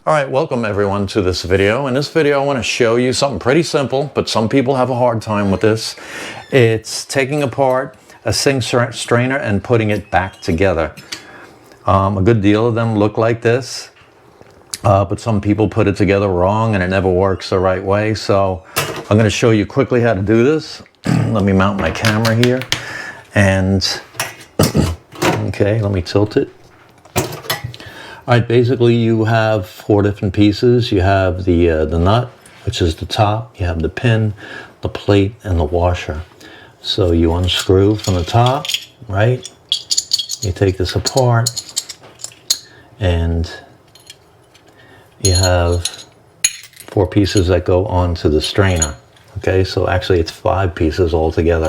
All right, welcome everyone to this video. In this video, I want to show you something pretty simple, but some people have a hard time with this. It's taking apart a sink strainer and putting it back together. A good deal of them look like this, but some people put it together wrong and it never works the right way. So I'm going to show you quickly how to do this. Let me mount my camera here. And, okay, let me tilt it. All right, basically you have 4 different pieces. You have the nut, which is the top. You have the pin, the plate, and the washer. So you unscrew from the top, right? You take this apart, and you have 4 pieces that go onto the strainer. Okay, so actually it's 5 pieces altogether.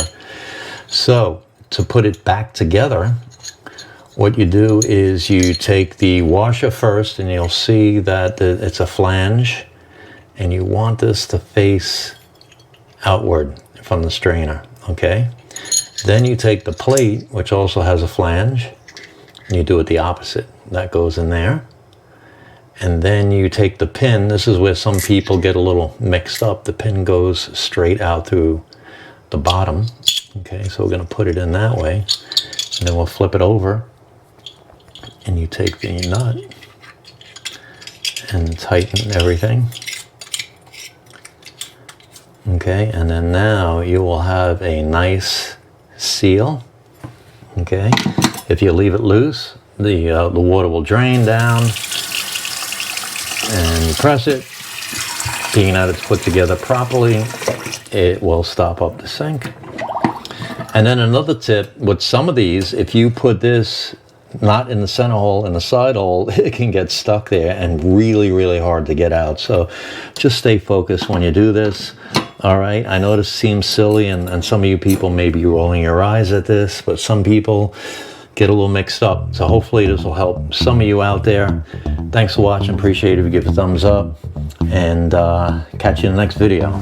So to put it back together, what you do is you take the washer first, and you'll see that it's a flange, and you want this to face outward from the strainer, okay? Then you take the plate, which also has a flange, and you do it the opposite. That goes in there. And then you take the pin. This is where some people get a little mixed up. The pin goes straight out through the bottom. Okay, so we're gonna put it in that way, and then we'll flip it over. And you take the nut and tighten everything. Okay, and then now you will have a nice seal. Okay, if you leave it loose, the water will drain down, and you press it. Being that it's put together properly, it will stop up the sink. And then another tip with some of these, if you put this not in the center hole, in the side hole, it can get stuck there and really hard to get out. So just stay focused when you do this. All right, I know this seems silly, and some of you people may be rolling your eyes at this, but some people get a little mixed up. So hopefully this will help some of you out there. Thanks for watching. Appreciate it if you give a thumbs up, and catch you in the next video.